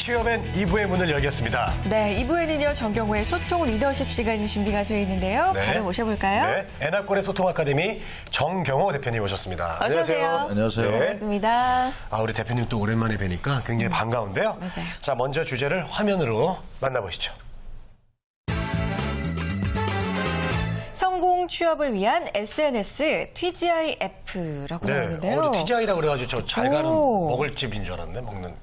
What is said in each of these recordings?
취업엔 2부의 문을 열겠습니다. 네, 2부에는요, 정경호의 소통 리더십 시간이 준비가 되어 있는데요. 네. 바로 모셔볼까요? 네, 에나꼴의 소통 아카데미 정경호 대표님 오셨습니다. 어서 오세요. 안녕하세요. 네. 반갑습니다. 우리 대표님 또 오랜만에 뵈니까 굉장히 반가운데요. 맞아요. 자, 먼저 주제를 화면으로 만나보시죠. 성공 취업을 위한 SNS TGIF라고 나와 있는데요. TGI라고 그래가지고 저 잘 가는 오. 먹을 집인 줄 알았네, 먹는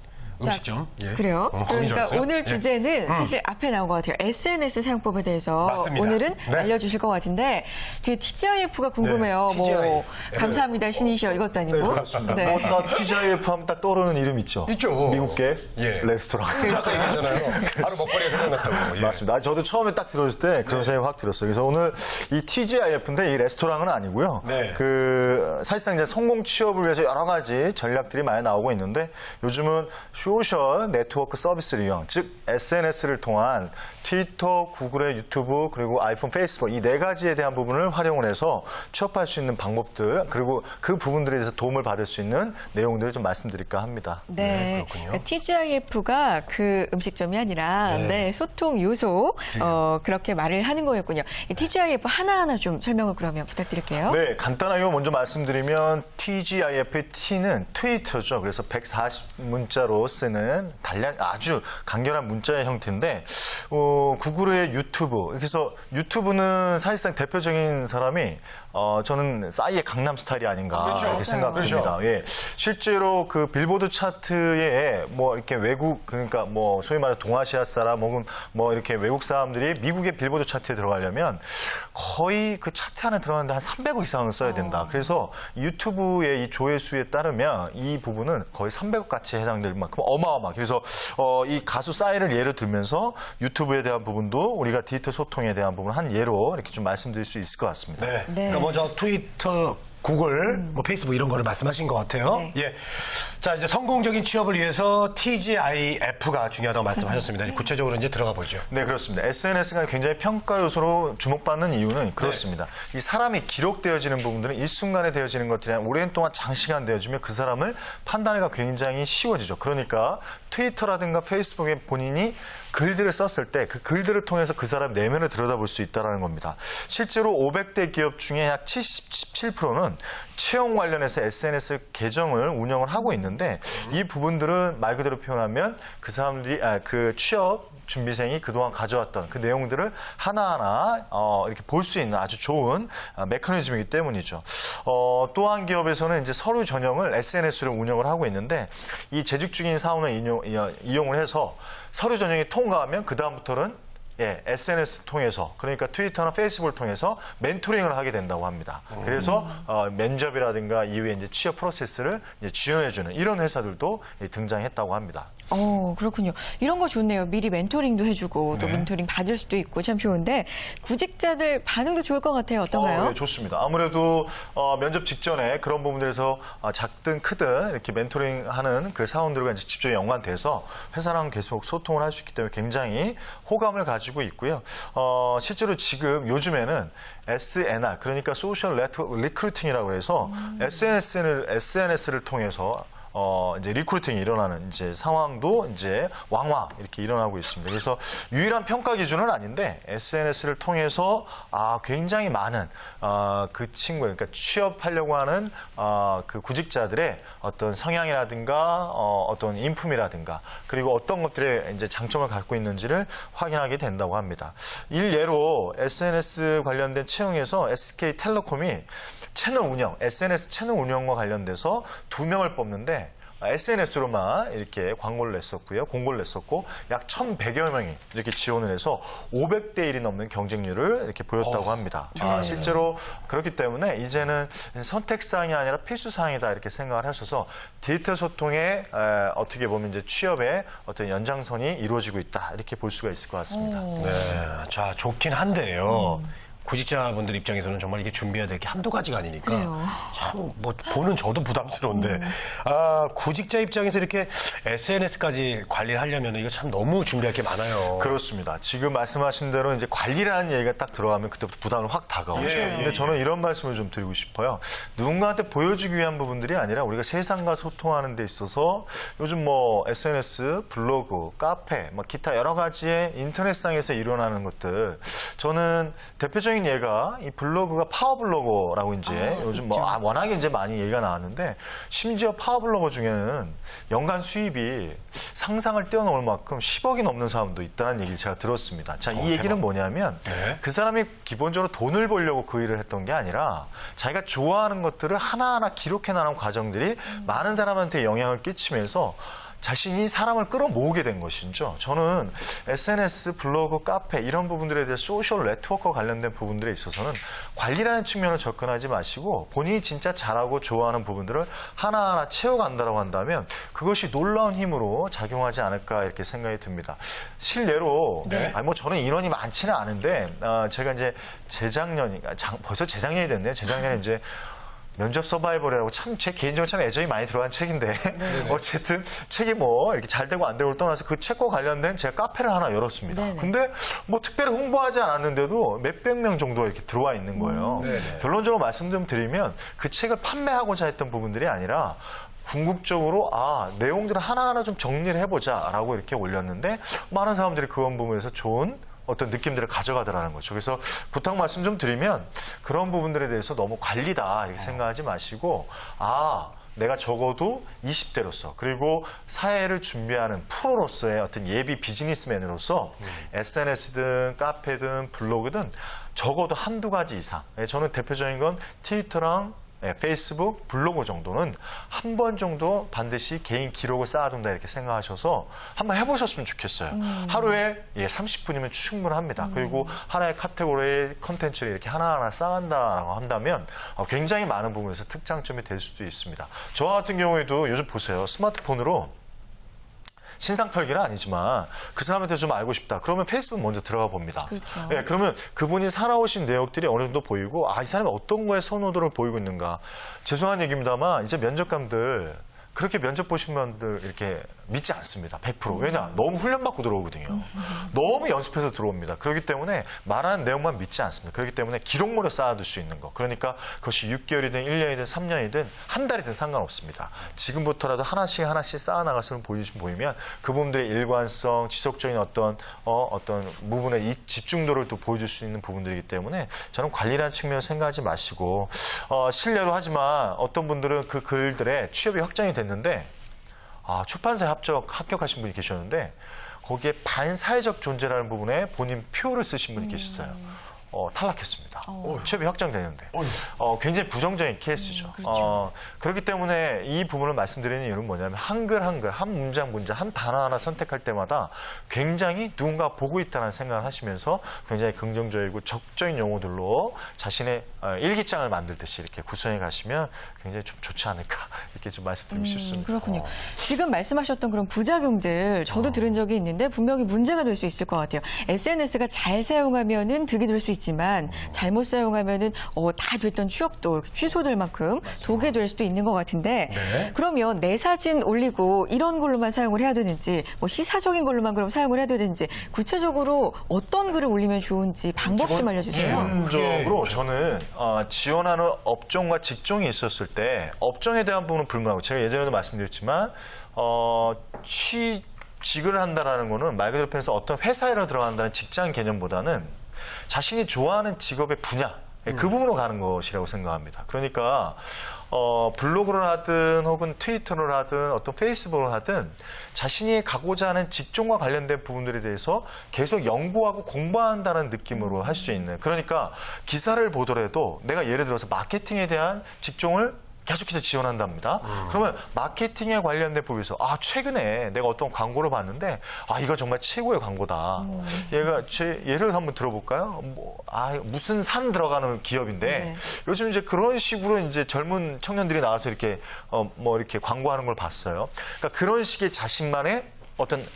음식점. 예. 그래요? 거긴 줄 그러니까 알았어요. 오늘 예. 주제는 사실 앞에 나온 것 같아요. SNS 사용법에 대해서 맞습니다. 오늘은 네. 알려주실 것 같은데 뒤에 TGIF가 궁금해요. 네, 뭐 TGIF. 감사합니다 신이시여 이것도 아니고. 네, 그렇습니다. 네. 딱 TGIF 하면 딱 떠오르는 이름 있죠? 있죠. 미국계 예. 레스토랑. 아까 얘기했잖아요. 바로 먹거리가 생각났다고. 예. 맞습니다. 저도 처음에 딱 들었을 때 그런 생각이 확 들었어요. 그래서 오늘 이 TGIF인데 이 레스토랑은 아니고요. 네. 사실상 이제 성공 취업을 위해서 여러 가지 전략들이 많이 나오고 있는데 요즘은 소셜 네트워크 서비스를 이용, 즉 SNS를 통한 트위터, 구글의 유튜브, 그리고 아이폰, 페이스북 이 네 가지에 대한 부분을 활용을 해서 취업할 수 있는 방법들, 그리고 그 부분들에 대해서 도움을 받을 수 있는 내용들을 좀 말씀드릴까 합니다. 네, 그렇군요. 그러니까 TGIF가 그 음식점이 아니라 네. 소통 요소 그렇게 말을 하는 거였군요. 이 TGIF 하나하나 좀 설명을 그러면 부탁드릴게요. 네, 간단하게 먼저 말씀드리면 TGIF의 T는 트위터죠. 그래서 140문자로 쓰는 아주 간결한 문자의 형태인데 구글의 유튜브. 그래서 유튜브는 사실상 대표적인 사람이 저는 싸이의 강남 스타일이 아닌가 그렇죠. 이렇게 생각됩니다. 그렇죠. 예, 실제로 그 빌보드 차트에 뭐 이렇게 외국 그러니까 뭐 소위 말해 동아시아 사람 혹은 뭐 이렇게 외국 사람들이 미국의 빌보드 차트에 들어가려면 거의 그 차트 안에 들어가는데 한 300억 이상은 써야 된다. 그래서 유튜브의 이 조회수에 따르면 이 부분은 거의 300억 같이 해당될 만큼 어마어마하게. 그래서 이 가수 싸이를 예를 들면서 유튜브에 대한 부분도 우리가 디지털 소통에 대한 부분 한 예로 이렇게 좀 말씀드릴 수 있을 것 같습니다. 네. 네. 그러니까 먼저 트위터, 구글, 뭐 페이스북 이런 거를 말씀하신 것 같아요. 네. 예. 자, 이제 성공적인 취업을 위해서 TGIF가 중요하다고 말씀하셨습니다. 구체적으로 이제 들어가 보죠. 네, 그렇습니다. SNS가 굉장히 평가 요소로 주목받는 이유는 그렇습니다. 이 사람이 기록되어지는 부분들은 일순간에 되어지는 것들이 아니라 오랜 동안 장시간 되어지면 그 사람을 판단하기가 굉장히 쉬워지죠. 그러니까 트위터라든가 페이스북에 본인이 글들을 썼을 때 그 글들을 통해서 그 사람 내면을 들여다볼 수 있다는 겁니다. 실제로 500대 기업 중에 약 77%는 채용 관련해서 SNS 계정을 운영을 하고 있는데 이 부분들은 말 그대로 표현하면 그 사람들이 그 취업 준비생이 그동안 가져왔던 그 내용들을 하나하나 이렇게 볼 수 있는 아주 좋은 메커니즘이기 때문이죠. 또 한 기업에서는 이제 서류 전형을 SNS를 운영을 하고 있는데 이 재직 중인 사원을 이용을 해서 서류 전형이 통과하면 그 다음부터는 SNS 통해서 그러니까 트위터나 페이스북을 통해서 멘토링을 하게 된다고 합니다. 그래서 면접이라든가 이후에 이제 취업 프로세스를 이제 지원해주는 이런 회사들도 등장했다고 합니다. 그렇군요. 이런 거 좋네요. 미리 멘토링도 해주고 또 네. 멘토링 받을 수도 있고 참 좋은데 구직자들 반응도 좋을 것 같아요. 어떤가요? 네, 좋습니다. 아무래도 면접 직전에 그런 부분들에서 작든 크든 이렇게 멘토링하는 그 사원들과 이제 직접 연관돼서 회사랑 계속 소통을 할 수 있기 때문에 굉장히 호감을 가지고 있고요. 실제로 지금 요즘에는 SNR 그러니까 소셜 네트워크 리크루팅이라고 해서 SNS를 통해서 이제 리크루팅이 일어나는 이제 상황도 이제 왕왕 이렇게 일어나고 있습니다. 그래서 유일한 평가 기준은 아닌데 SNS를 통해서 굉장히 많은 그 친구 그러니까 취업하려고 하는 그 구직자들의 어떤 성향이라든가 어떤 인품이라든가 그리고 어떤 것들의 이제 장점을 갖고 있는지를 확인하게 된다고 합니다. 일예로 SNS 관련된 채용에서 SK텔레콤이 SNS 채널 운영과 관련돼서 2명을 뽑는데 SNS로만 이렇게 광고를 냈었고요. 공고를 냈었고 약 1,100여 명이 이렇게 지원을 해서 500대 1이 넘는 경쟁률을 이렇게 보였다고 합니다. 실제로 그렇기 때문에 이제는 선택사항이 아니라 필수사항이다 이렇게 생각을 하셔서 디지털 소통에 어떻게 보면 이제 취업의 어떤 연장선이 이루어지고 있다 이렇게 볼 수가 있을 것 같습니다. 네. 자, 좋긴 한데요. 구직자분들 입장에서는 정말 이게 준비해야 될 게 한두 가지가 아니니까 그래요. 참 뭐 보는 저도 부담스러운데 구직자 입장에서 이렇게 SNS까지 관리를 하려면 이거 참 너무 준비할 게 많아요. 그렇습니다. 지금 말씀하신 대로 이제 관리라는 얘기가 딱 들어가면 그때부터 부담이 확 다가오죠. 근데 저는 이런 말씀을 좀 드리고 싶어요. 누군가한테 보여주기 위한 부분들이 아니라 우리가 세상과 소통하는 데 있어서 요즘 뭐 SNS, 블로그, 카페, 뭐 기타 여러 가지의 인터넷상에서 일어나는 것들. 저는 대표적인 예가 이 블로그가 파워블로거라고 이제 요즘 뭐 워낙에 이제 많이 얘기가 나왔는데 심지어 파워블로거 중에는 연간 수입이 상상을 뛰어넘을 만큼 10억이 넘는 사람도 있다는 얘기를 제가 들었습니다. 자, 이 얘기는 뭐냐면 그 사람이 기본적으로 돈을 벌려고 그 일을 했던 게 아니라 자기가 좋아하는 것들을 하나하나 기록해 나가는 과정들이 많은 사람한테 영향을 끼치면서 자신이 사람을 끌어모으게 된 것이죠. 저는 SNS, 블로그, 카페 이런 부분들에 대해 소셜 네트워크와 관련된 부분들에 있어서는 관리라는 측면을 접근하지 마시고 본인이 진짜 잘하고 좋아하는 부분들을 하나하나 채워간다고 한다면 그것이 놀라운 힘으로 작용하지 않을까 이렇게 생각이 듭니다. 실례로 뭐 저는 인원이 많지는 않은데 제가 이제 벌써 재작년이 됐네요. 재작년에 이제 면접 서바이벌이라고 참 제 개인적으로 참 애정이 많이 들어간 책인데 어쨌든 책이 뭐 이렇게 잘 되고 안 되고를 떠나서 그 책과 관련된 제가 카페를 하나 열었습니다. 네네. 근데 뭐 특별히 홍보하지 않았는데도 몇백 명 정도가 이렇게 들어와 있는 거예요. 결론적으로 말씀 좀 드리면 그 책을 판매하고자 했던 부분들이 아니라 궁극적으로 내용들을 하나하나 좀 정리를 해보자라고 이렇게 올렸는데 많은 사람들이 그런 부분에서 좋은 어떤 느낌들을 가져가더라는 거죠. 그래서 부탁 말씀 좀 드리면 그런 부분들에 대해서 너무 관리다 이렇게 생각하지 마시고 내가 적어도 20대로서 그리고 사회를 준비하는 프로로서의 어떤 예비 비즈니스맨으로서 SNS든 카페든 블로그든 적어도 한두 가지 이상 저는 대표적인 건 트위터랑 페이스북, 블로그 정도는 한 번 정도 반드시 개인 기록을 쌓아둔다 이렇게 생각하셔서 한번 해보셨으면 좋겠어요. 하루에 30분이면 충분합니다. 그리고 하나의 카테고리의 컨텐츠를 이렇게 하나하나 쌓아간다라고 한다면 굉장히 많은 부분에서 특장점이 될 수도 있습니다. 저 같은 경우에도 요즘 보세요. 스마트폰으로 신상털기는 아니지만 그 사람한테 좀 알고 싶다. 그러면 페이스북 먼저 들어가 봅니다. 그렇죠. 그러면 그분이 살아오신 내용들이 어느 정도 보이고 이 사람이 어떤 거에 선호도를 보이고 있는가. 죄송한 얘기입니다만 이제 면접관들 그렇게 면접 보신 분들 이렇게 믿지 않습니다. 100%. 왜냐? 너무 훈련받고 들어오거든요. 너무 연습해서 들어옵니다. 그렇기 때문에 말하는 내용만 믿지 않습니다. 그렇기 때문에 기록물을 쌓아둘 수 있는 거. 그러니까 그것이 6개월이든 1년이든 3년이든 한 달이든 상관없습니다. 지금부터라도 하나씩 쌓아나가서 보이면 그분들의 일관성, 지속적인 어떤 부분의 이 집중도를 또 보여줄 수 있는 부분들이기 때문에 저는 관리라는 측면을 생각하지 마시고 실례로 하지만 어떤 분들은 그 글들에 취업이 확정이 됐는데 출판사에 합격하신 분이 계셨는데 거기에 반사회적 존재라는 부분에 본인 표를 쓰신 분이 계셨어요. 탈락했습니다. 취업이 확정되는데 굉장히 부정적인 케이스죠. 그렇죠. 그렇기 때문에 이 부분을 말씀드리는 이유는 뭐냐면 한글 한 문장 한 단어 하나 선택할 때마다 굉장히 누군가 보고 있다는 생각을 하시면서 굉장히 긍정적이고 적적인 용어들로 자신의 일기장을 만들듯이 이렇게 구성해 가시면 굉장히 좀 좋지 않을까 이렇게 좀 말씀드리고 싶습니다. 그렇군요. 지금 말씀하셨던 그런 부작용들 저도 들은 적이 있는데 분명히 문제가 될 수 있을 것 같아요. SNS가 잘 사용하면은 득이 될 수 있지만 잘못 사용하면은 다 됐던 추억도 취소될 만큼 독이 될 수도 있는 것 같은데 그러면 내 사진 올리고 이런 걸로만 사용을 해야 되는지 뭐 시사적인 걸로만 그럼 사용을 해야 되는지 구체적으로 어떤 글을 올리면 좋은지 방법 좀 알려주세요. 기본적으로 저는 지원하는 업종과 직종이 있었을 때 업종에 대한 부분은 불문하고 제가 예전에도 말씀드렸지만 취직을 한다라는 거는 말 그대로 표현해서 어떤 회사에 들어간다는 직장 개념보다는 자신이 좋아하는 직업의 분야 그 부분으로 가는 것이라고 생각합니다. 그러니까 블로그를 하든 혹은 트위터를 하든 어떤 페이스북을 하든 자신이 가고자 하는 직종과 관련된 부분들에 대해서 계속 연구하고 공부한다는 느낌으로 할 수 있는 그러니까 기사를 보더라도 내가 예를 들어서 마케팅에 대한 직종을 계속해서 지원한답니다. 그러면 마케팅에 관련된 부분에서 최근에 내가 어떤 광고를 봤는데 이거 정말 최고의 광고다. 예를 한번 들어볼까요? 무슨 산 들어가는 기업인데 요즘 이제 그런 식으로 이제 젊은 청년들이 나와서 이렇게 이렇게 광고하는 걸 봤어요. 그러니까 그런 식의 자신만의 어떤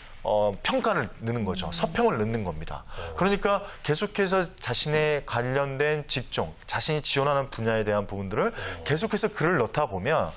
평가를 넣는 거죠. 서평을 넣는 겁니다. 그러니까 계속해서 자신의 관련된 직종, 자신이 지원하는 분야에 대한 부분들을 계속해서 글을 넣다 보면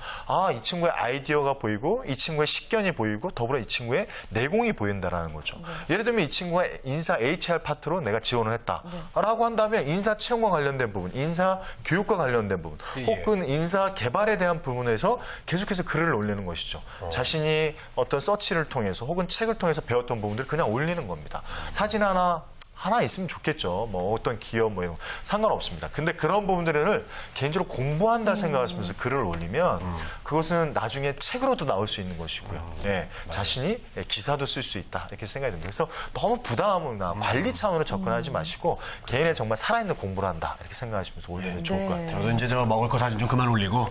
이 친구의 아이디어가 보이고 이 친구의 식견이 보이고 더불어 이 친구의 내공이 보인다라는 거죠. 예를 들면 이 친구가 인사 HR 파트로 내가 지원을 했다라고 한다면 인사 채용과 관련된 부분, 인사 교육과 관련된 부분, 혹은 인사 개발에 대한 부분에서 계속해서 글을 올리는 것이죠. 자신이 어떤 서치를 통해서 혹은 책을 통해서 배웠던 부분들을 그냥 올리는 겁니다. 사진 하나 있으면 좋겠죠. 뭐 어떤 기업 뭐 이런 거 상관없습니다. 근데 그런 부분들을 개인적으로 공부한다 생각하시면서 글을 올리면 그것은 나중에 책으로도 나올 수 있는 것이고요. 예, 자신이 기사도 쓸 수 있다 이렇게 생각이 듭니다. 그래서 너무 부담이나 관리 차원으로 접근하지 마시고 개인의 정말 살아있는 공부를 한다 이렇게 생각하시면서 올리면 좋을 것 같아요. 저도 이제 먹을 거 사진 좀 그만 올리고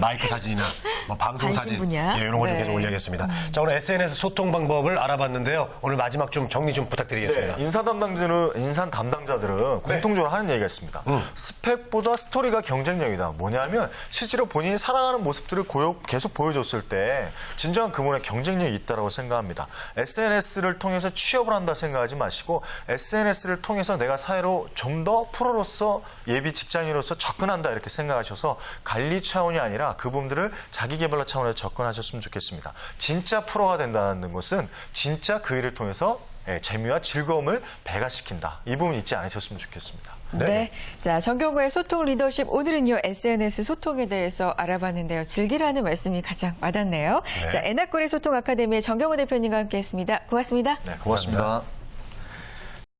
마이크 사진이나 뭐 방송 관심 사진 분야. 이런 거 좀 계속 올려야겠습니다. 자, 오늘 SNS 소통 방법을 알아봤는데요. 오늘 마지막 좀 정리 좀 부탁드리겠습니다. 네, 인사 담당자들은 공통적으로 하는 얘기가 있습니다. 스펙보다 스토리가 경쟁력이다. 뭐냐면 실제로 본인이 살아가는 모습들을 계속 보여줬을 때 진정한 그분의 경쟁력이 있다고 생각합니다. SNS를 통해서 취업을 한다 생각하지 마시고 SNS를 통해서 내가 사회로 좀 더 프로로서 예비 직장인으로서 접근한다 이렇게 생각하셔서 관리 차원이 아니라 그 부분들을 자기개발로 차원에서 접근하셨으면 좋겠습니다. 진짜 프로가 된다는 것은 진짜 그 일을 통해서 재미와 즐거움을 배가시킨다. 이 부분 잊지 않으셨으면 좋겠습니다. 네. 자, 정경호의 소통 리더십. 오늘은요, SNS 소통에 대해서 알아봤는데요. 즐기라는 말씀이 가장 와닿네요. 자, 에나꼴의 소통 아카데미의 정경호 대표님과 함께 했습니다. 고맙습니다. 네, 고맙습니다.